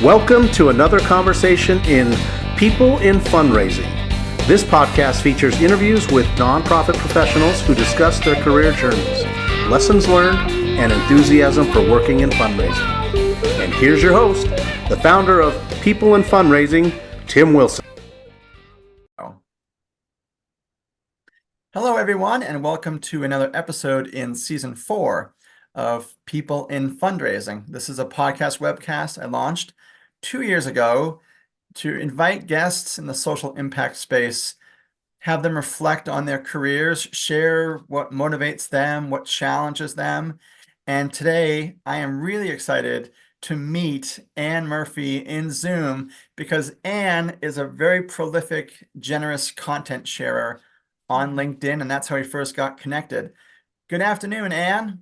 Welcome to another conversation in People in Fundraising. This podcast features interviews with nonprofit professionals who discuss their career journeys, lessons learned, and enthusiasm for working in fundraising. And here's your host, the founder of People in Fundraising, Tim Wilson. Hello, everyone, and welcome to another episode in Season 4 of People in Fundraising. This is a podcast webcast I launched 2 years ago to invite guests in the social impact space, have them reflect on their careers, share what motivates them, what challenges them. And today, I am really excited to meet Anne Murphy in Zoom because Anne is a very prolific, generous content sharer on LinkedIn, and that's how we first got connected. Good afternoon, Anne.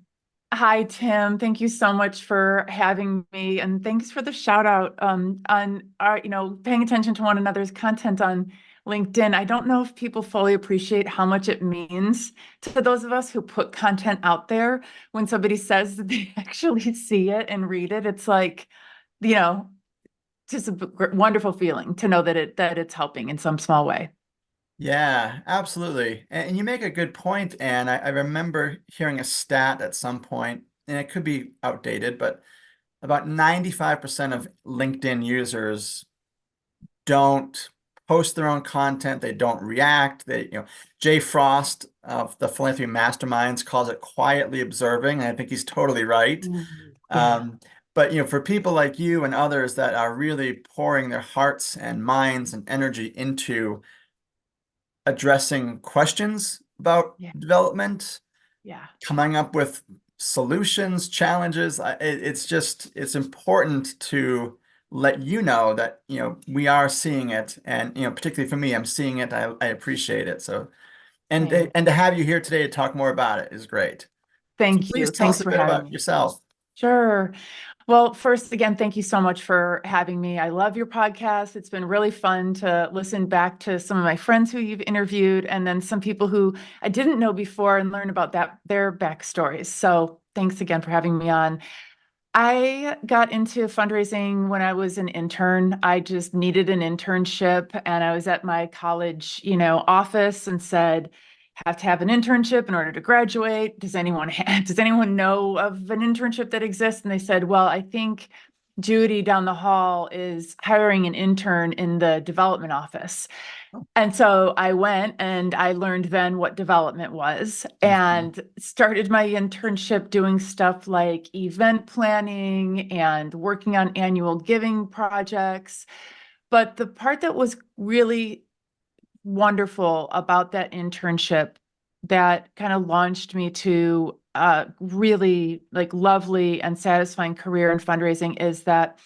Hi, Tim. Thank you so much for having me, and thanks for the shout out on our, paying attention to one another's content on LinkedIn. I don't know if people fully appreciate how much it means to those of us who put content out there. When somebody says that they actually see it and read it, it's like, just a wonderful feeling to know that it's helping in some small way. Yeah, absolutely. And you make a good point, Anne. I remember hearing a stat at some point, and it could be outdated, but about 95% of LinkedIn users don't post their own content. They don't react. Jay Frost of the Philanthropy Masterminds calls it quietly observing. And I think he's totally right. Yeah. But for people like you and others that are really pouring their hearts and minds and energy into addressing questions about development, coming up with solutions, challenges. It's important to let you know that, we are seeing it. And, particularly for me, I'm seeing it. I appreciate it. So, and to have you here today to talk more about it is great. Thank So you. please tell us a bit about yourself. Sure. Well, first, again, thank you so much for having me. I love your podcast. It's been really fun to listen back to some of my friends who you've interviewed, and then some people who I didn't know before and learn about their backstories. So thanks again for having me on. I got into fundraising when I was an intern. I just needed an internship, and I was at my college, office and said, have to have an internship in order to graduate. Does anyone know of an internship that exists? And they said, well, I think Judy down the hall is hiring an intern in the development office. And so I went and I learned then what development was and started my internship doing stuff like event planning and working on annual giving projects. But the part that was really wonderful about that internship that kind of launched me to a really lovely and satisfying career in fundraising is that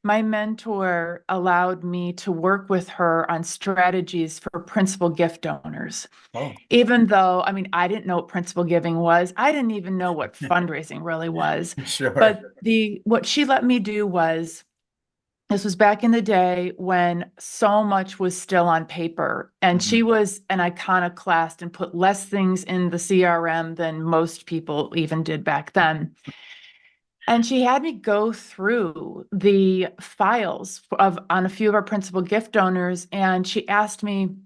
my mentor allowed me to work with her on strategies for principal gift donors. Oh. Even though, I didn't know what principal giving was. I didn't even know what fundraising really was. Sure. But what she let me do was, this was back in the day when so much was still on paper, and she was an iconoclast and put less things in the CRM than most people even did back then. And she had me go through the files on a few of our principal gift donors, and she asked me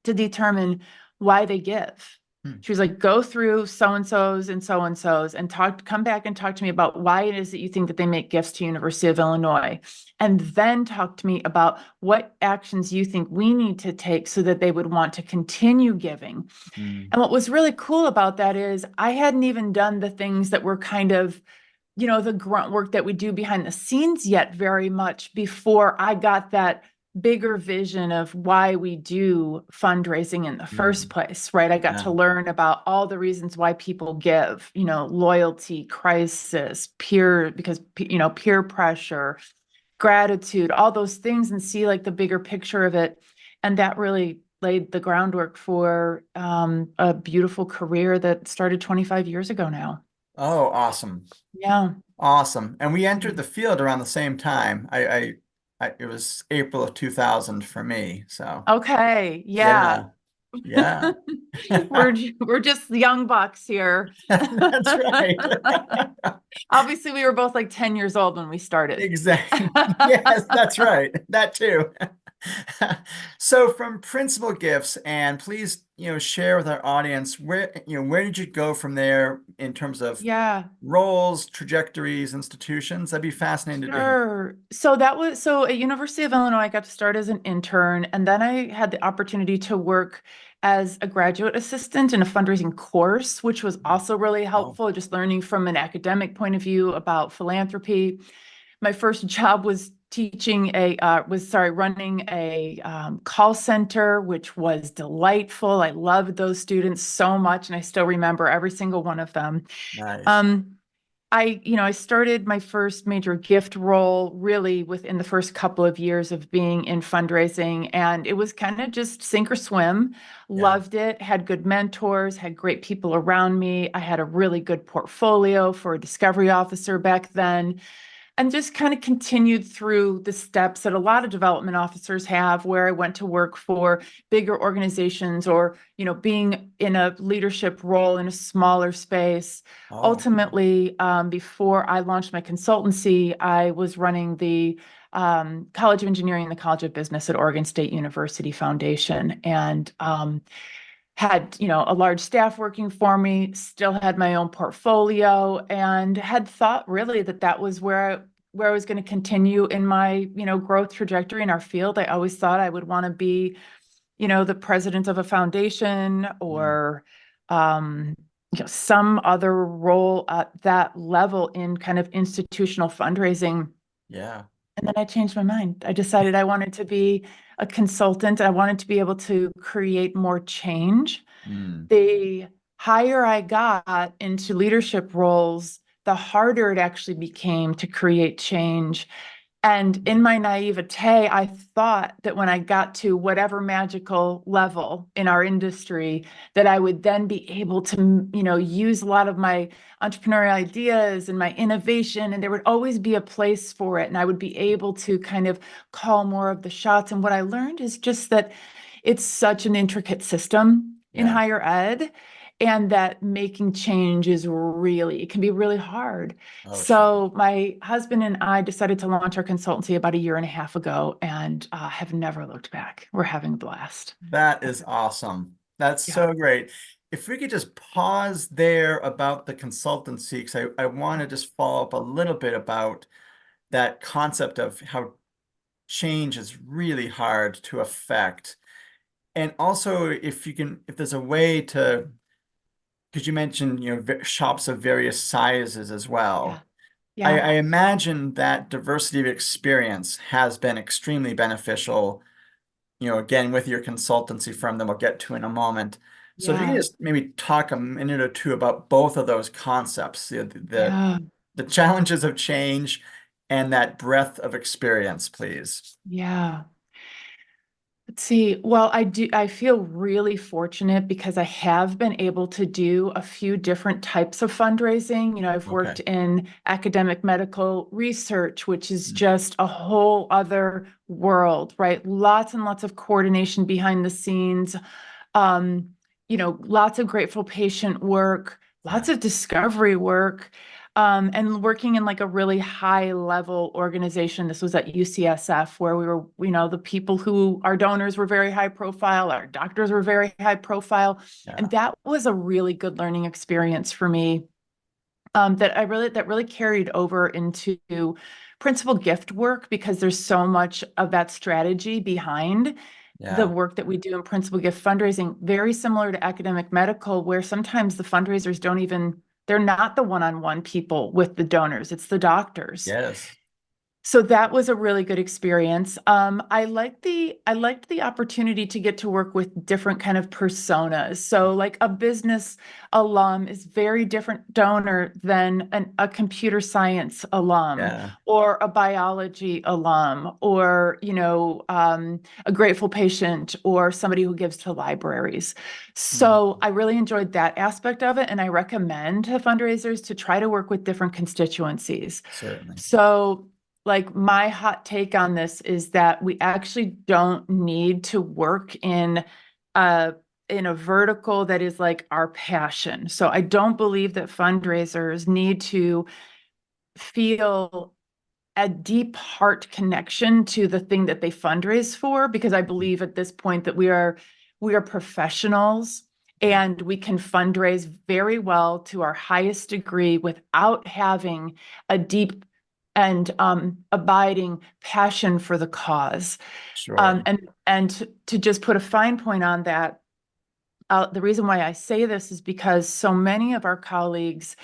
to determine why they give. She was like, go through so-and-so's and so-and-so's and come back and talk to me about why it is that you think that they make gifts to University of Illinois. And then talk to me about what actions you think we need to take so that they would want to continue giving. And what was really cool about that is I hadn't even done the things that were kind of, the grunt work that we do behind the scenes yet very much before I got that bigger vision of why we do fundraising in the first place, right? I got to learn about all the reasons why people give, loyalty, crisis, peer pressure, gratitude, all those things, and see the bigger picture of it. And that really laid the groundwork for a beautiful career that started 25 years ago now. Oh, awesome. Yeah. Awesome. And we entered the field around the same time. It was April of 2000 for me. So okay. Yeah. Yeah. We're just young bucks here. That's right. Obviously, we were both like 10 years old when we started. Exactly. Yes, that's right. That too. So from principal gifts, and please, share with our audience where did you go from there in terms of Yeah. roles, trajectories, institutions? That'd be fascinating to hear. Sure. So at University of Illinois, I got to start as an intern, and then I had the opportunity to work as a graduate assistant in a fundraising course, which was also really Oh, helpful, just learning from an academic point of view about philanthropy. My first job was running a call center, which was delightful. I loved those students so much, and I still remember every single one of them. nice. Um, I started my first major gift role really within the first couple of years of being in fundraising, and it was kind of just sink or swim. Yeah. Loved it, had good mentors, had great people around me. I had a really good portfolio for a discovery officer back then, and just kind of continued through the steps that a lot of development officers have, where I went to work for bigger organizations or, being in a leadership role in a smaller space. Oh, Ultimately, before I launched my consultancy, I was running the College of Engineering and the College of Business at Oregon State University Foundation, and had a large staff working for me, still had my own portfolio, and had thought really that was where I was going to continue in my growth trajectory in our field. I always thought I would want to be the president of a foundation, mm, or um, some other role at that level in kind of institutional fundraising. yeah. And then I changed my mind. I decided I wanted to be a consultant. I wanted to be able to create more change. Mm, The higher I got into leadership roles, the harder it actually became to create change. And in my naivete, I thought that when I got to whatever magical level in our industry, that I would then be able to, use a lot of my entrepreneurial ideas and my innovation, and there would always be a place for it. And I would be able to kind of call more of the shots. And what I learned is just that it's such an intricate system in yeah. higher ed, and that making change it can be really hard. Oh, sure. So my husband and I decided to launch our consultancy about a year and a half ago, and have never looked back. We're having a blast. That is awesome. That's Yeah. so great. If we could just pause there about the consultancy, because I want to just follow up a little bit about that concept of how change is really hard to affect. And also, if there's a way to, because you mentioned, shops of various sizes as Yeah. well. I, Yeah. I imagine that diversity of experience has been extremely beneficial, again, with your consultancy firm that we'll get to in a moment. So if you could Yeah. just maybe talk a minute or two about both of those concepts, Yeah. the challenges of change and that breadth of experience, please. Yeah. Let's see. Well, I feel really fortunate because I have been able to do a few different types of fundraising. I've Okay. worked in academic medical research, which is Mm, just a whole other world, right? Lots and lots of coordination behind the scenes. Um, lots of grateful patient work, yeah. lots of discovery work, and working in like a really high level organization. This was at UCSF, where we were, the people who our donors were very high profile, our doctors were very high profile. And Yeah. that was a really good learning experience for me. That really carried over into principal gift work, because there's so much of that strategy behind the Yeah. work that we do in principal gift fundraising, very similar to academic medical, where sometimes the fundraisers they're not the one-on-one people with the donors, it's the doctors. Yes. So that was a really good experience. I liked the opportunity to get to work with different kind of personas. So like a business alum is very different donor than a computer science alum, Yeah. or a biology alum, or a grateful patient, or somebody who gives to libraries. Mm, So I really enjoyed that aspect of it, and I recommend to fundraisers to try to work with different constituencies. certainly. So, like, my hot take on this is that we actually don't need to work in uh in a vertical that is like our passion. So I don't believe that fundraisers need to feel a deep heart connection to the thing that they fundraise for, because I believe at this point that we are professionals and we can fundraise very well to our highest degree without having a deep and abiding passion for the cause. Sure. And to just put a fine point on that, the reason why I say this is because so many of our colleagues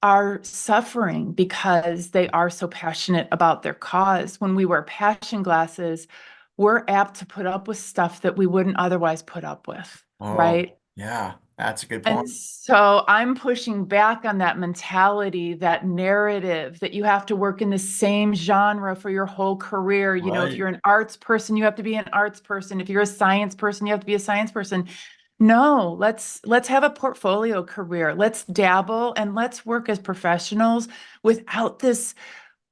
are suffering because they are so passionate about their cause. When we wear passion glasses, we're apt to put up with stuff that we wouldn't otherwise put up with, right? Yeah, that's a good And point. so I'm pushing back on that mentality, that narrative that you have to work in the same genre for your whole career. You know, if you're an arts person, you have to be an arts person. If you're a science person, you have to be a science person. No, let's have a portfolio career. Let's dabble and let's work as professionals without this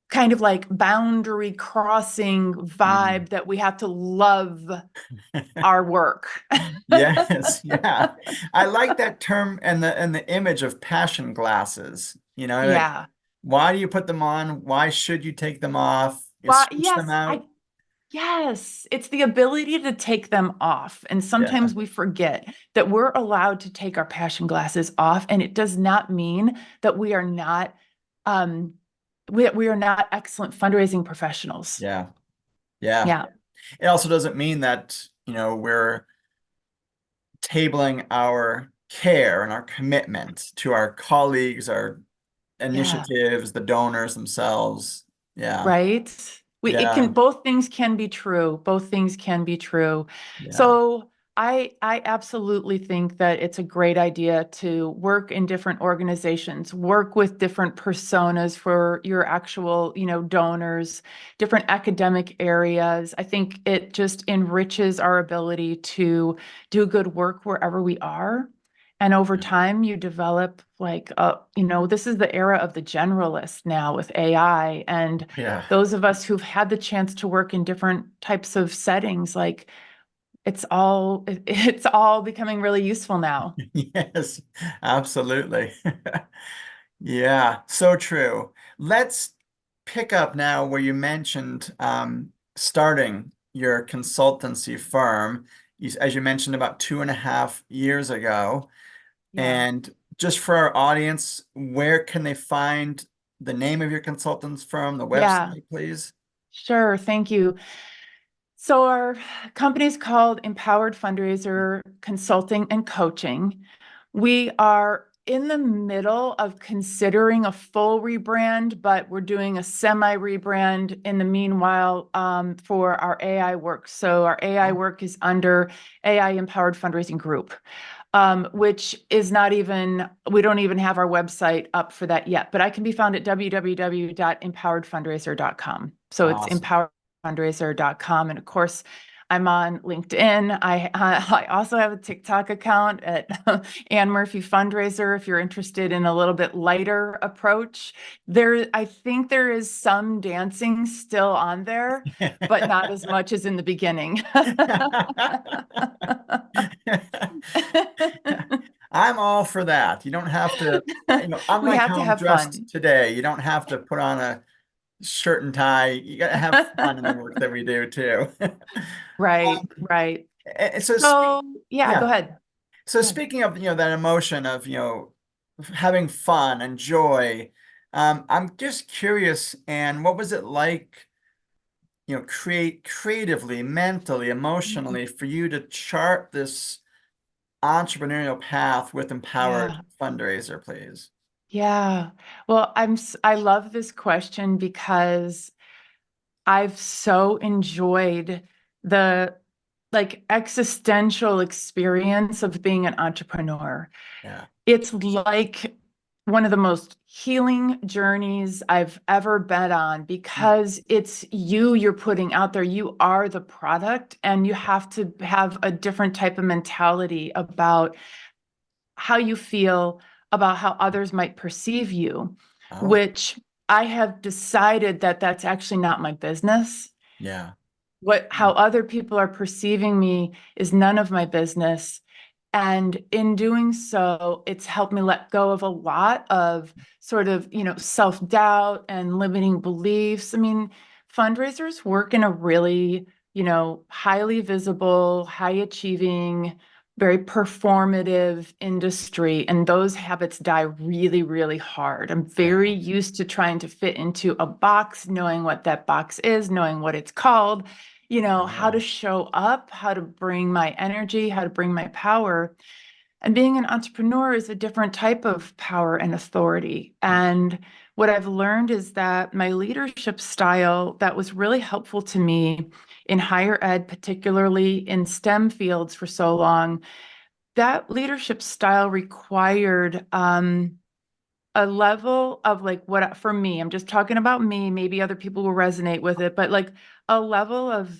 kind of like boundary crossing vibe that we have to love our work. Yes, yeah. I like that term and the image of passion glasses. You know, like, Yeah. why do you put them on? Why should you take them off? You Well, switch them out. yes, it's the ability to take them off. And Yeah, sometimes we forget that we're allowed to take our passion glasses off. And it does not mean that we are not um we are not excellent fundraising professionals. yeah, yeah. Yeah. It also doesn't mean that, we're tabling our care and our commitment to our colleagues, our Yeah. initiatives, the donors themselves. Yeah, Right. It yeah, can, both things can be true. Both things can be true. yeah, So I absolutely think that it's a great idea to work in different organizations, work with different personas for your actual, donors, different academic areas. I think it just enriches our ability to do good work wherever we are. And over time, you develop like, this is the era of the generalist now with AI. And yeah. those of us who've had the chance to work in different types of settings, like it's all becoming really useful now. Yes, absolutely. Yeah, so true. Let's pick up now where you mentioned starting your consultancy firm, as you mentioned, about 2.5 years ago. Yeah. And just for our audience, where can they find the name of your consultants firm, the Yeah, website, please? sure. Thank you. So our company is called Empowered Fundraiser Consulting and Coaching. We are in the middle of considering a full rebrand, but we're doing a semi rebrand in the meanwhile for our AI work. So our AI work is under AI Empowered Fundraising Group, which is not even, we don't even have our website up for that yet, but I can be found at www.empoweredfundraiser.com. So it's Awesome. empoweredfundraiser.com. And of course, I'm on LinkedIn. I also have a TikTok account at Ann Murphy Fundraiser. If you're interested in a little bit lighter approach, I think there is some dancing still on there, but not as much as in the beginning. I'm all for that. You don't have to, We unlike have how to I'm have dressed fun. today, you don't have to put on a shirt and tie. You got to have fun in the work that we do too. Right, right. So, So, yeah, go yeah. ahead. So Go ahead. speaking of, that emotion of, having fun and joy, I'm just curious, and what was it like, creatively, mentally, emotionally for you to chart this entrepreneurial path with Empowered Yeah. Fundraiser, please? Yeah. Well, I love this question because I've so enjoyed the like existential experience of being an entrepreneur. Yeah. It's like one of the most healing journeys I've ever been on Mm. because it's you're putting out there. You are the product, and you have to have a different type of mentality about how you feel about how others might perceive you, Oh, which I have decided that that's actually not my business. yeah. How other people are perceiving me is none of my business. And in doing so, it's helped me let go of a lot of sort of, self-doubt and limiting beliefs. I mean, fundraisers work in a really, highly visible, high achieving, very performative industry, and those habits die really, really hard. I'm very used to trying to fit into a box, knowing what that box is, knowing what it's called, how to show up, how to bring my energy, how to bring my power. And being an entrepreneur is a different type of power and authority. And what I've learned is that my leadership style that was really helpful to me in higher ed, particularly in STEM fields for so long, that leadership style required a level of like what for me, I'm just talking about me, maybe other people will resonate with it, but like a level of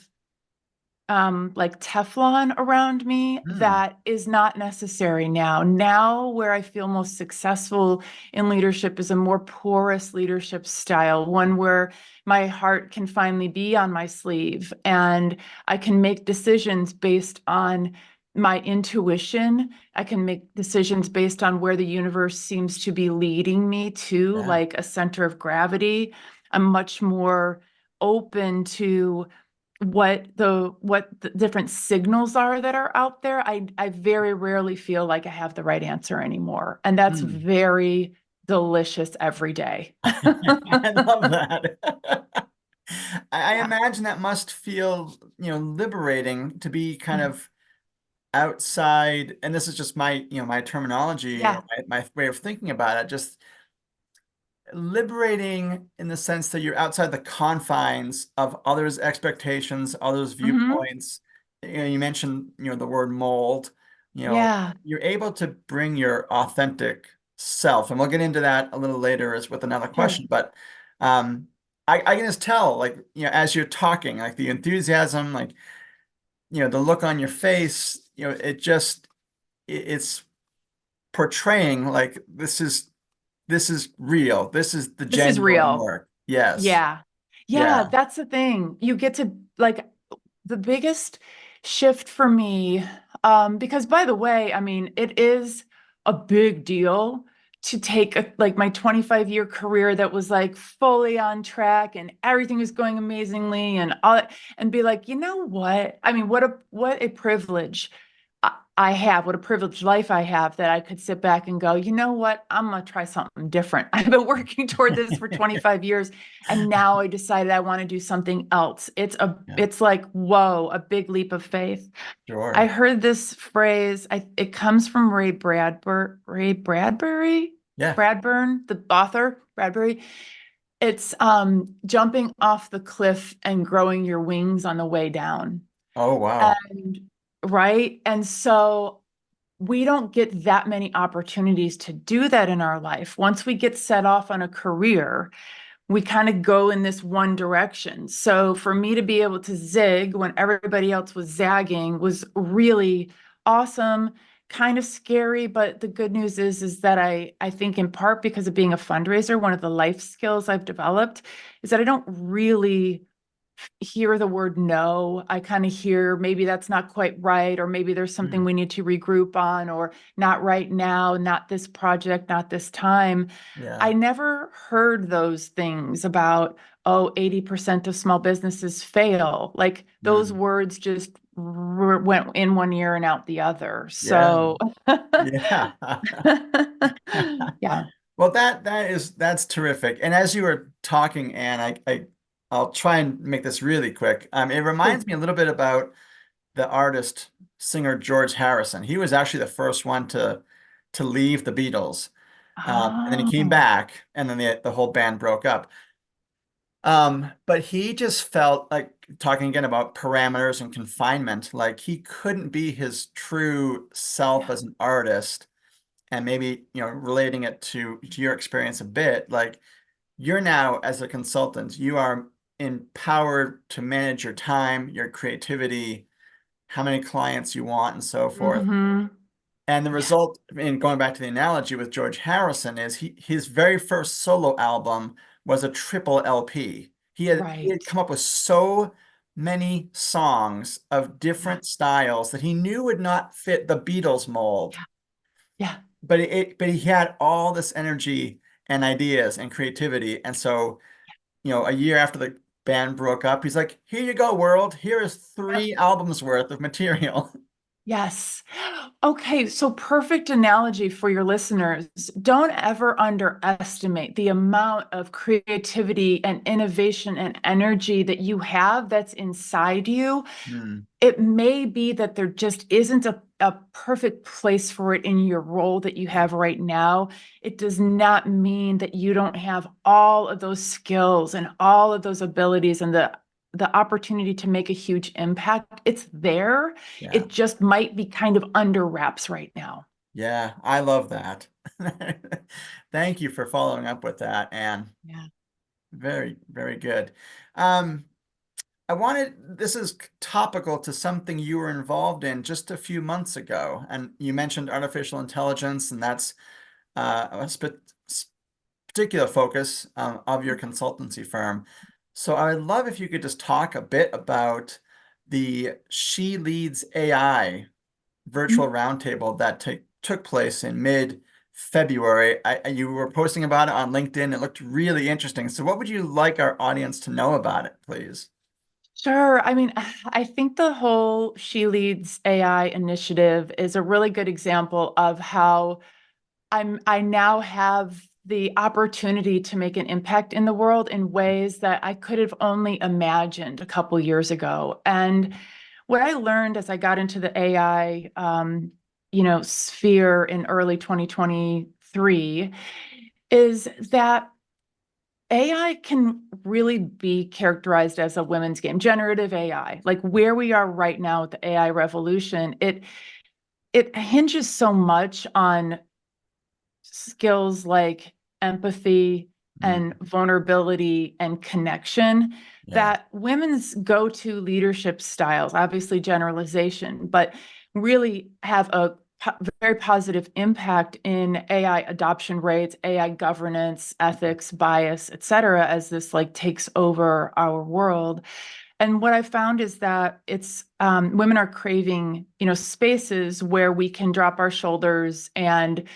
like Teflon around me that is not necessary now. Now, where I feel most successful in leadership is a more porous leadership style, one where my heart can finally be on my sleeve and I can make decisions based on my intuition. I can make decisions based on where the universe seems to be leading me to, like a center of gravity. I'm much more open to what the different signals are that are out there. I very rarely feel like I have the right answer anymore. And that's very delicious every day. I love that. I Yeah. imagine that must feel, liberating to be kind of outside, and this is just my, my terminology or Yeah. my way of thinking about it, just liberating in the sense that you're outside the confines of others' expectations, others' Hmm. viewpoints. You mentioned, the word mold. Yeah. You're able to bring your authentic self, and we'll get into that a little later as with another Sure. question. But I can just tell, like, as you're talking, like the enthusiasm, like, the look on your face, it's portraying like this is real. This is the This is genuine real. work. Yes. Yeah. Yeah, Yeah. that's the thing. You get to like the biggest shift for me, because by the way, I mean, it is a big deal to take like my 25-year career that was like fully on track and everything was going amazingly and all and be like, you know what? I mean, what a privilege I have, what a privileged life I have that I could sit back and go, you know what? I'm gonna try something different. I've been working toward this for 25 years and now I decided I want to do something else. Yeah. It's like, whoa, a big leap of faith. I Sure. heard this phrase, it comes from Ray Bradbury, Yeah. Bradburn, the author, Bradbury. It's jumping off the cliff and growing your wings on the way down. Oh, wow. And right. And so we don't get that many opportunities to do that in our life. Once we get set off on a career, we kind of go in this one direction. So for me to be able to zig when everybody else was zagging was really awesome, kind of scary. But the good news is that I think in part because of being a fundraiser, one of the life skills I've developed is that I don't really hear the word no. I kind of hear maybe that's not quite right, or maybe there's something we need to regroup on, or not right now, not this project, not this time. Yeah. I never heard those things about, oh, 80% of small businesses fail. Like those Mm. words just went in one ear and out the other. Yeah. So, Yeah. yeah. Well, that's terrific. And as you were talking, Anne, I'll try and make this really quick. It reminds Please. me a little bit about the artist singer George Harrison. He was actually the first one to leave the Beatles, and then he came Oh, back, and then the whole band broke up. But he just felt like, talking again about parameters and confinement, like he couldn't be his true self yeah. as an artist. And maybe, relating it to your experience a bit, like you're now as a consultant, you are empowered to manage your time, your creativity, how many clients you want, and so forth. Hmm. And the Yeah. result, in going back to the analogy with George Harrison, is his very first solo album was a triple LP. He had Right. come up with so many songs of Yeah. different styles that he knew would not fit the Beatles mold. Yeah. Yeah. But he had all this energy and ideas and creativity. And so, a year after the band broke up, he's like, here you go, world. Here is Yep. 3 albums worth of material. Yes. Okay, so perfect analogy for your listeners. Don't ever underestimate the amount of creativity and innovation and energy that you have that's inside you. Hmm. It may be that there just isn't a perfect place for it in your role that you Yeah. have right now. It does not mean that you don't have all of those skills and all of those abilities and the opportunity to make a huge impact. It's there. Yeah. It just might be kind of under wraps right now. Yeah. I love that. Thank you for following up with that, Anne. Yeah. Very, very good. This is topical to something you were involved in just a few months ago. And you mentioned artificial intelligence, and that's a particular focus of your consultancy firm. So I would love if you could just talk a bit about the She Leads AI virtual roundtable that took place in mid-February. You were posting about it on LinkedIn. It looked really interesting. So what would you like our audience to know about it, please? Sure. I mean, I think the whole She Leads AI initiative is a really good example of how I now have the opportunity to make an impact in the world in ways that I could have only imagined a couple years ago. And what I learned as I got into the AI, sphere in early 2023 is that AI can really be characterized as a women's game, generative AI, like where we are right now with the AI revolution. It hinges so much on skills like empathy and Mm, vulnerability vulnerability and connection yeah. that women's go-to leadership styles, obviously generalization, but really have a very positive impact in AI adoption rates, AI governance, ethics, bias, et cetera, as this like takes over our world. And what I found is that it's women are craving, spaces where we can drop our shoulders and,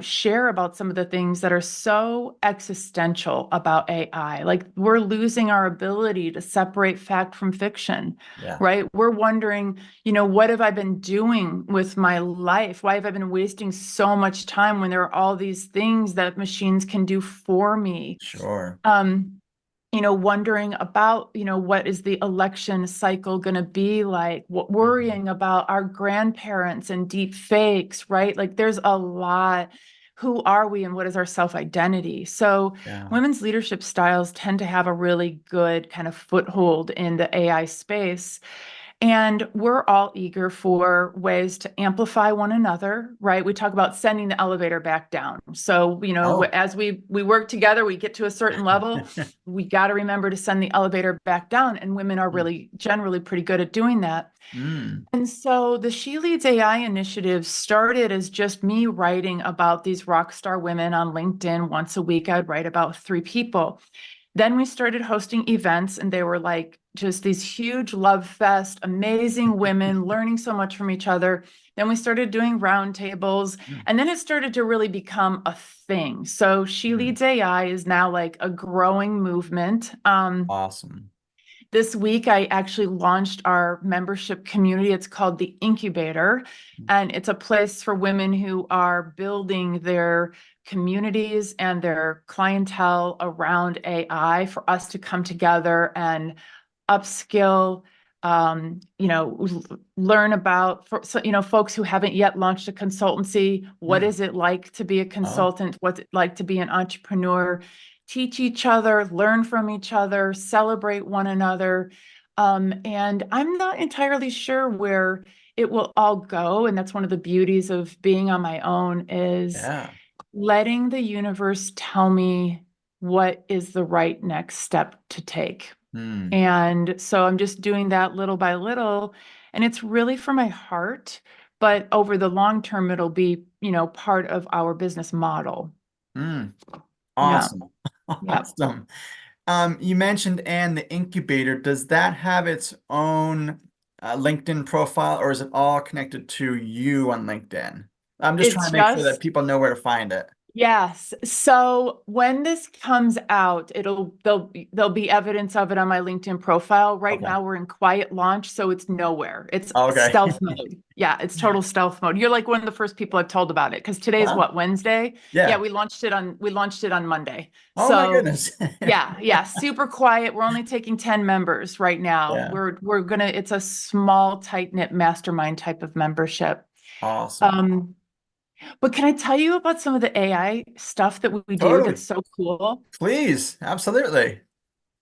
share about some of the things that are so existential about AI. Like we're losing our ability to separate fact from fiction, Yeah. right? We're wondering, what have I been doing with my life? Why have I been wasting so much time when there are all these things that machines can do for me? Sure. Um, wondering about, what is the election cycle going to be like, Mhm. worrying about our grandparents and deep fakes, right? Like there's a lot. Who are we and what is our self-identity? So Yeah. women's leadership styles tend to have a really good kind of foothold in the AI space. And we're all eager for ways to amplify one another, right? We talk about sending the elevator back down. So, Oh. as we work together, we get to a certain level, we got to remember to send the elevator back down. And women are really generally pretty good at doing that. Mm. And so the She Leads AI initiative started as just me writing about these rock star women on LinkedIn. Once a week, I'd write about 3 people. Then we started hosting events, and they were like just these huge love fest, amazing women learning so much from each other. Then we started doing roundtables, Mm. and then it started to really become a thing. So She Mm. Leads AI is now like a growing movement. Awesome. This week, I actually launched our membership community. It's called the Incubator, and it's a place for women who are building their communities and their clientele around AI for us to come together and upskill, learn about, folks who haven't yet launched a consultancy. What Mm. is it like to be a Oh. consultant? What's it like to be an entrepreneur? Teach each other, learn from each other, celebrate one another. And I'm not entirely sure where it will all go. And that's one of the beauties of being on my own is Yeah. letting the universe tell me what is the right next step to take. Mm. And so I'm just doing that little by little. And it's really for my heart. But over the long term, it'll be, part of our business model. Mm. Yeah. Awesome. Yeah. Awesome. You mentioned and the incubator. Does that have its own LinkedIn profile, or is it all connected to you on LinkedIn? I'm just trying It's to make sure that just people know where to find it. Yes. So when this comes out, there'll be evidence of it on my LinkedIn profile. Right Okay. now we're in quiet launch, so it's nowhere. It's Okay. stealth mode. Yeah, it's total stealth mode. You're like one of the first people I've told about it because today's Huh? what, Wednesday? Yeah, Yeah. we launched it on Monday. Oh my So goodness. yeah, super quiet. We're only taking 10 members right now. Yeah. We're gonna, it's a small, tight-knit mastermind type of membership. Awesome. Um, but can I tell you about some of the AI stuff that we do Totally. that's so cool? Please. Absolutely.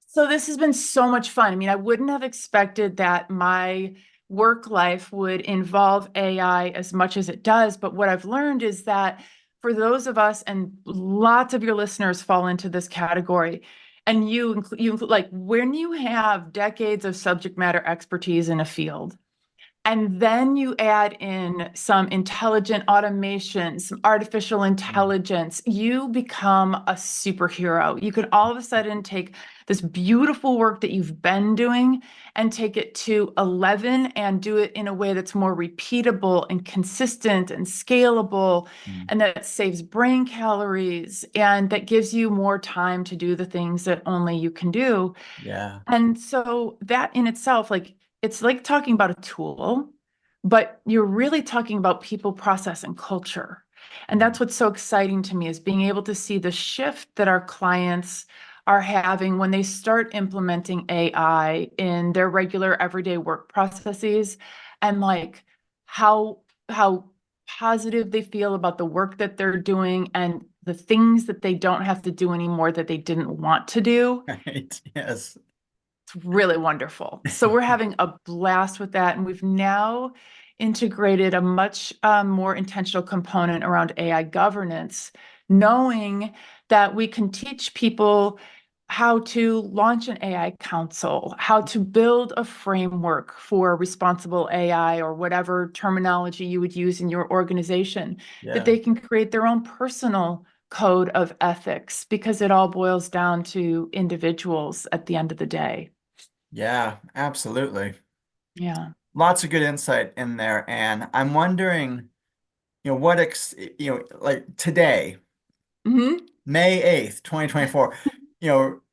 So this has been so much fun. I mean, I wouldn't have expected that my work life would involve AI as much as it does, but what I've learned is that for those of us, and lots of your listeners fall into this category, and you include, like, when you have decades of subject matter expertise in a field, and then you add in some intelligent automation, some artificial Mm. intelligence, you become a superhero. You can all of a sudden take this beautiful work that you've been doing and take it to 11 and do it in a way that's more repeatable and consistent and scalable, Mm. and that saves brain calories and that gives you more time to do the things that only you can do. Yeah. And so that in itself, like, it's like talking about a tool, but you're really talking about people, process, and culture. And Mm. that's what's so exciting to me, is being able to see the shift that our clients are having when they start implementing AI in their regular everyday work processes, and like how positive they feel about the work that they're doing and the things that they don't have to do anymore that they didn't want to do. Right. Yes. It's really wonderful. So we're having a blast with that. And we've now integrated a much more intentional component around AI governance, knowing that we can teach people how to launch an AI council, how to build a framework for responsible AI, or whatever terminology you would use in your organization, that Yeah. they can create their own personal code of ethics, because it all boils down to individuals at the end of the day. Yeah. Absolutely. Yeah. Lots of good insight in there. And I'm wondering, like today, Hmm. May 8th, 2024,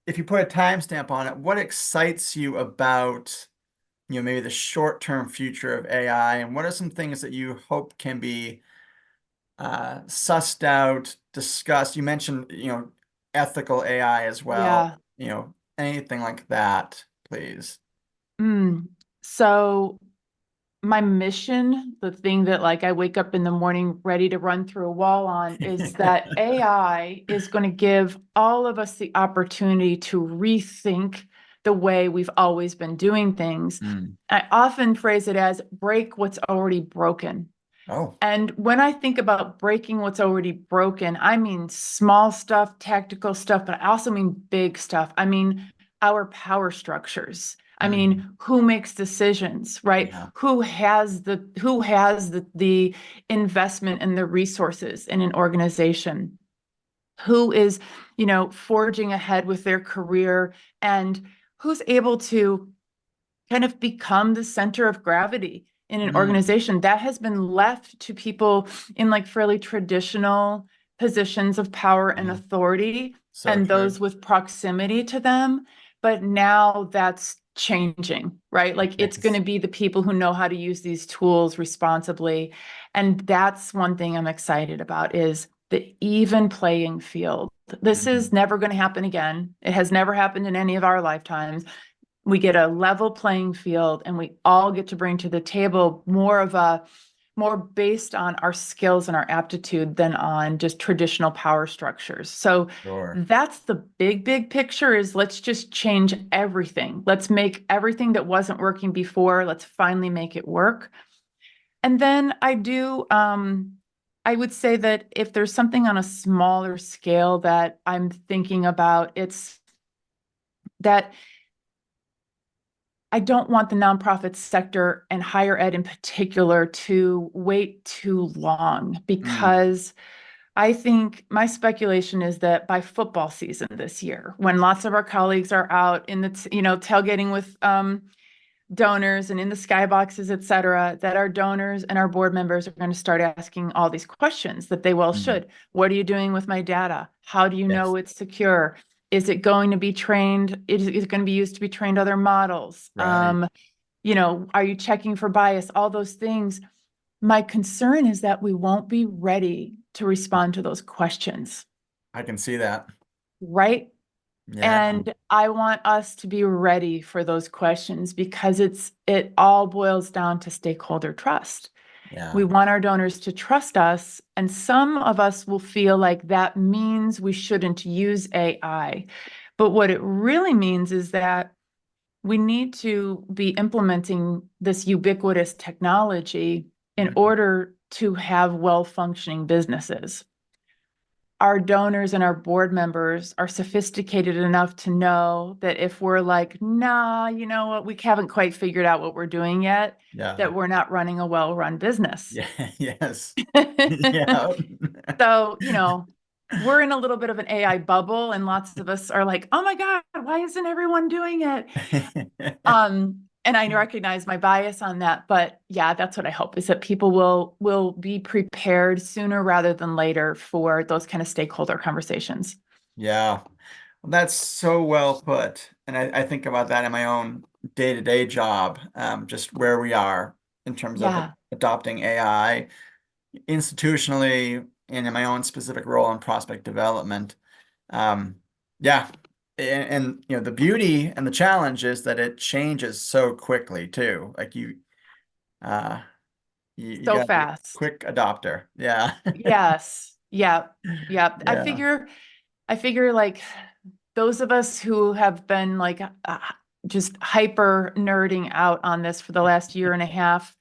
if you put a timestamp on it, what excites you about, maybe the short-term future of AI, and what are some things that you hope can be sussed out, discussed? You mentioned, ethical AI as well, Yeah. anything like that, please. Mm. So my mission, the thing that, like, I wake up in the morning ready to run through a wall on, is that AI is going to give all of us the opportunity to rethink the way we've always been doing things. Mm. I often phrase it as break what's already broken. Oh, And when I think about breaking what's already broken, I mean small stuff, tactical stuff, but I also mean big stuff. I mean our power structures. I mm. mean, who makes decisions, right? Yeah. Who has the investment and the resources in an organization? Who is, forging ahead with their career, and who's able to kind of become the center of gravity in an Mm. organization that has been left to people in, like, fairly traditional positions of power and Yeah. authority, So and true. those with proximity to them. But now that's changing, right? Like, it's going Yes. to be the people who know how to use these tools responsibly. And that's one thing I'm excited about, is the even playing field. This is Mm. never going to happen again. It has never happened in any of our lifetimes. We get a level playing field, and we all get to bring to the table more based on our skills and our aptitude than on just traditional power structures. So Sure. that's the big picture, is let's just change everything. Let's make everything that wasn't working before, let's finally make it work. And then I would say that if there's something on a smaller scale that I'm thinking about, it's that I don't want the nonprofit sector and higher ed in particular to wait too long, Mm. because I think my speculation is that by football season this year, when lots of our colleagues are out in the, tailgating with donors and in the skyboxes, et cetera, that our donors and our board members are going to start asking all these questions that they well should. What are you doing with my data? How do you know it's secure? Is it going to be trained? Is it going to be used to be trained other models? Right. Are you checking for bias? All those things. My concern is that we won't be ready to respond to those questions, I can see that. right? Yeah. And I want us to be ready for those questions because it all boils down to stakeholder trust. Yeah. We want our donors to trust us, and some of us will feel like that means we shouldn't use AI. But what it really means is that we need to be implementing this ubiquitous technology in order to have well-functioning businesses. Our donors and our board members are sophisticated enough to know that if we're like, nah, you know what, we haven't quite figured out what we're doing yet, Yeah. that we're not running a well-run business. Yeah. Yes. Yeah. So, we're in a little bit of an AI bubble, and lots of us are like, oh my God, why isn't everyone doing it? And I recognize my bias on that, but yeah, that's what I hope, is that people will be prepared sooner rather than later for those kind of stakeholder conversations. Yeah. Well, that's so well put. And I think about that in my own day-to-day job, just where we are in terms of Yeah. adopting AI institutionally and in my own specific role in prospect development. Yeah. And the beauty and the challenge is that it changes so quickly too. Like uh, you So got to be a fast. quick adopter. Yeah. Yes. Yeah. Yeah. Yeah. I figure like those of us who have been like just hyper nerding out on this for the last year and a half,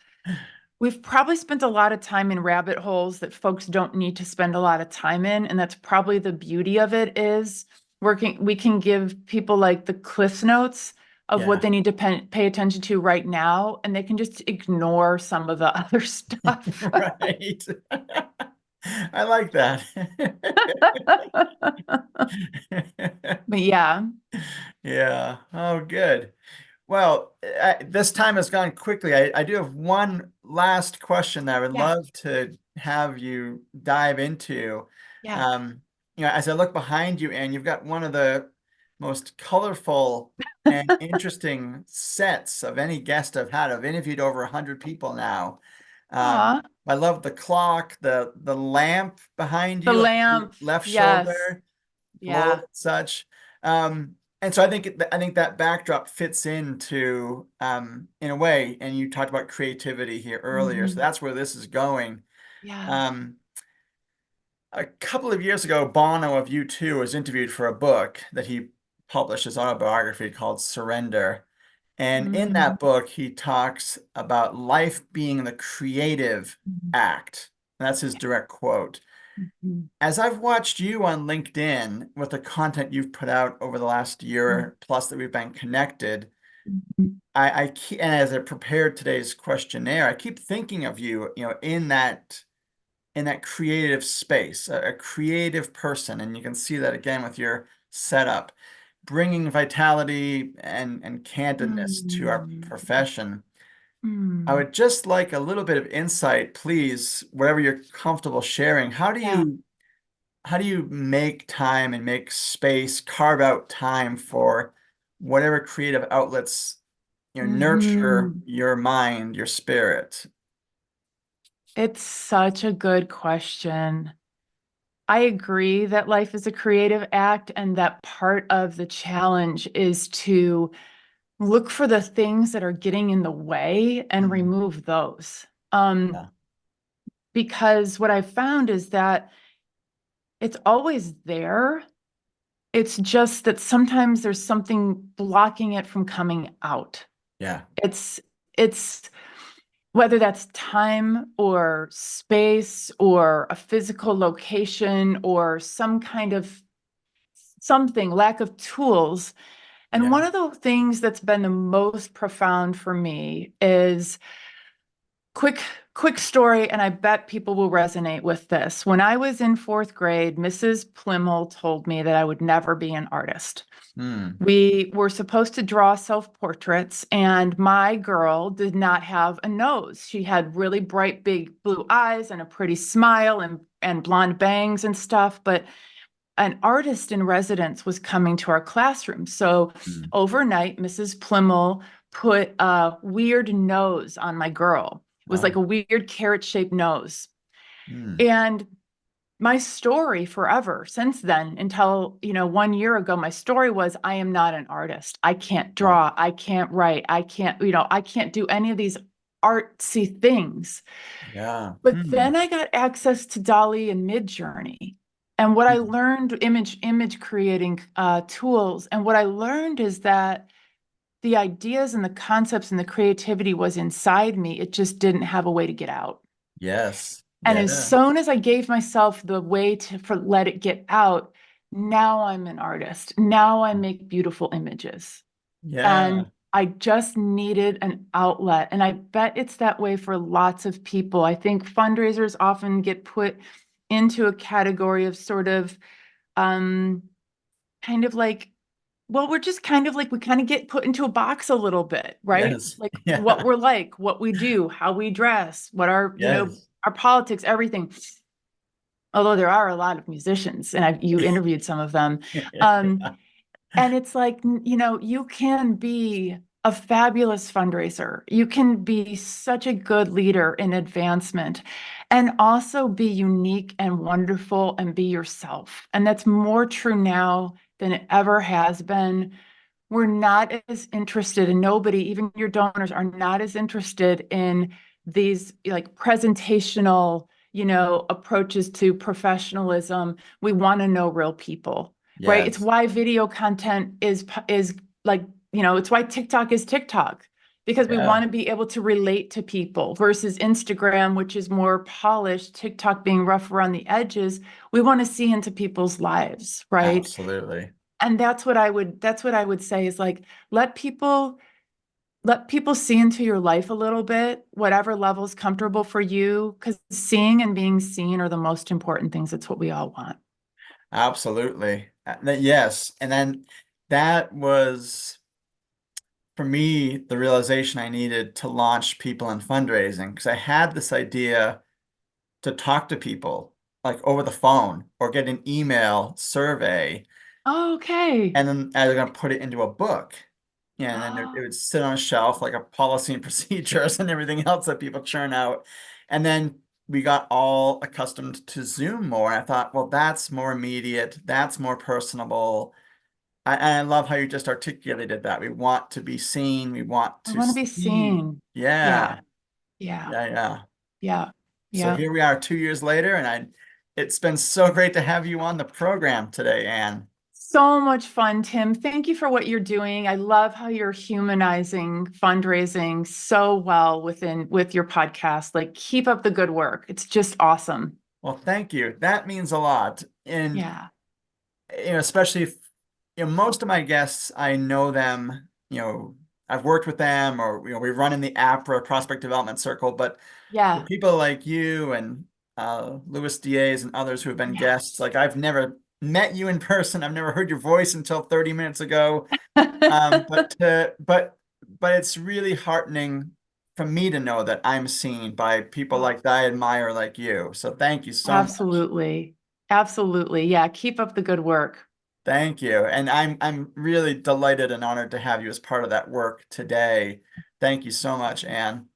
we've probably spent a lot of time in rabbit holes that folks don't need to spend a lot of time in. And that's probably the beauty of it, is we can give people like the Cliff Notes of what Yeah. they need to pay attention to right now, and they can just ignore some of the other stuff. Right. I like that. But yeah, Yeah. Oh, good. Well, this time has gone quickly. I do have one last question that I would yeah, love to have you dive into. yeah. Um, as I look behind you, and you've got one of the most colorful and interesting sets of any guest I've had. I've interviewed over 100 people now. Um, Aw, I love the clock, the lamp behind the you, on your lamp. left Yes. shoulder, glow Yeah. and such. And so I think that backdrop fits into in a way, and you talked about creativity here earlier, so Mhm. that's where this is going. Yeah. Um, a couple of years ago, Bono of U2 was interviewed for a book that he published, his autobiography called Surrender. And in Mhm. that book, he talks about life being the creative act. That's his direct quote. Mhm. As I've watched you on LinkedIn with the content you've put out over the last year plus that we've been connected, Mhm. and as I prepared today's questionnaire, I keep thinking of you, in that creative space, a creative person, and you can see that again with your setup, bringing vitality and candidness to our Mm. profession. I Mm. would just like a little bit of insight, please, wherever you're comfortable sharing. Yeah. How do you make time and make space, carve out time for whatever creative outlets, nurture Mhm. your mind, your spirit? It's such a good question. I agree that life is a creative act, and that part of the challenge is to look for the things that are getting in the way and Mm, remove those. yeah, Because what I've found is that it's always there. It's just that sometimes there's something blocking it from coming out. yeah, It's whether that's time or space or a physical location or some kind of something, lack of tools. And yeah. one of the things that's been the most profound for me is quick quick story, and I bet people will resonate with this. When I was in fourth grade, Mrs. Plimmel told me that I would never be an artist. Hmm. We were supposed to draw self-portraits, and my girl did not have a nose. She had really bright, big blue eyes and a pretty smile and blonde bangs and stuff, but an artist in residence was coming to our classroom. So Hmm. overnight, Mrs. Plimmel put a weird nose on my girl. It was like Oh. a weird carrot-shaped nose. Hmm. And my story forever since then, until, 1 year ago, my story was, I am not an artist. I can't Oh. draw. I can't write. I can't do any of these artsy things. Yeah. But Hmm. then I got access to Dolly and Midjourney. And what I Hmm. learned, image creating tools. And what I learned is that the ideas and the concepts and the creativity was inside me. It just didn't have a way to get out. Yes. And as Yeah. soon as I gave myself the way to let it get out, now I'm an artist. Now I make beautiful images. Yeah. And I just needed an outlet. And I bet it's that way for lots of people. I think fundraisers often get put into a category of sort of um, kind of like, well, we're just kind of like, we kind of get put into a box a little bit, right? Yes. Like what Yeah. we're like, what we do, how we dress, what Yes. our politics, everything. Although there are a lot of musicians, and you interviewed some of them. Um, and it's like, you can be a fabulous fundraiser. You can be such a good leader in advancement and also be unique and wonderful and be yourself. And that's more true now than it ever has been. We're not as interested, and nobody, even your donors, are not as interested in these like presentational, approaches to professionalism. We want to know real people, right? It's Yes. why video content is like, it's why TikTok is TikTok, because we Yeah. want to be able to relate to people versus Instagram, which is more polished, TikTok being rough around the edges. We want to see into people's lives, right? Absolutely. And that's what I would say is like, let people see into your life a little bit, whatever level is comfortable for you, because seeing and being seen are the most important things. It's what we all want. Absolutely. Yes. And then that was, for me, the realization I needed to launch People in Fundraising, because I had this idea to talk to people like over the phone or get an email survey, Okay. and then I was going to put it into a book. Yeah, and then it would sit on a shelf like a policy and procedures and everything else that people churn out. And then we got all accustomed to Zoom more. And I thought, well, that's more immediate, that's more personable. And I love how you just articulated that. We want to be seen, we want I to want to be see. seen. Yeah. Yeah, Yeah. yeah, yeah. Yeah. So Yeah. here we are 2 years later, and it's been so great to have you on the program today, Anne. So much fun, Tim. Thank you for what you're doing. I love how you're humanizing fundraising so well with your podcast. Like, keep up the good work. It's just awesome. Well, thank you. That means a lot. And Yeah. especially if, most of my guests, I know them, I've worked with them, or we run in the APRA prospect development circle, but for Yeah. people like you and Louis Diaz and others who have been Yeah. guests, like I've never met you in person. I've never heard your voice until 30 minutes ago. But it's really heartening for me to know that I'm seen by people Oh, like that I admire, like you. So thank you so much. absolutely. Absolutely. Yeah. Keep up the good work. Thank you. And I'm really delighted and honored to have you as part of that work today. Thank you so much, Anne.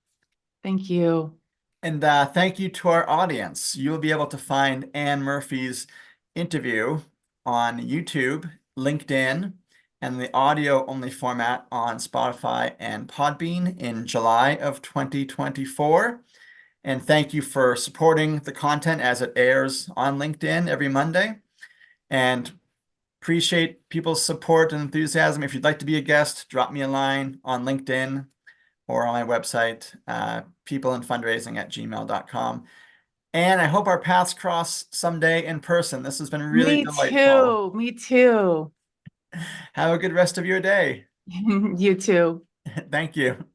Thank you. And thank you to our audience. You'll be able to find Anne Murphy's interview on YouTube, LinkedIn, and the audio only format on Spotify and Podbean in July of 2024. And thank you for supporting the content as it airs on LinkedIn every Monday. And appreciate people's support and enthusiasm. If you'd like to be a guest, drop me a line on LinkedIn or on my website, peopleinfundraising@gmail.com. And I hope our paths cross someday in person. This has been really Me delightful. too. Me too. Have a good rest of your day. You too. Thank you.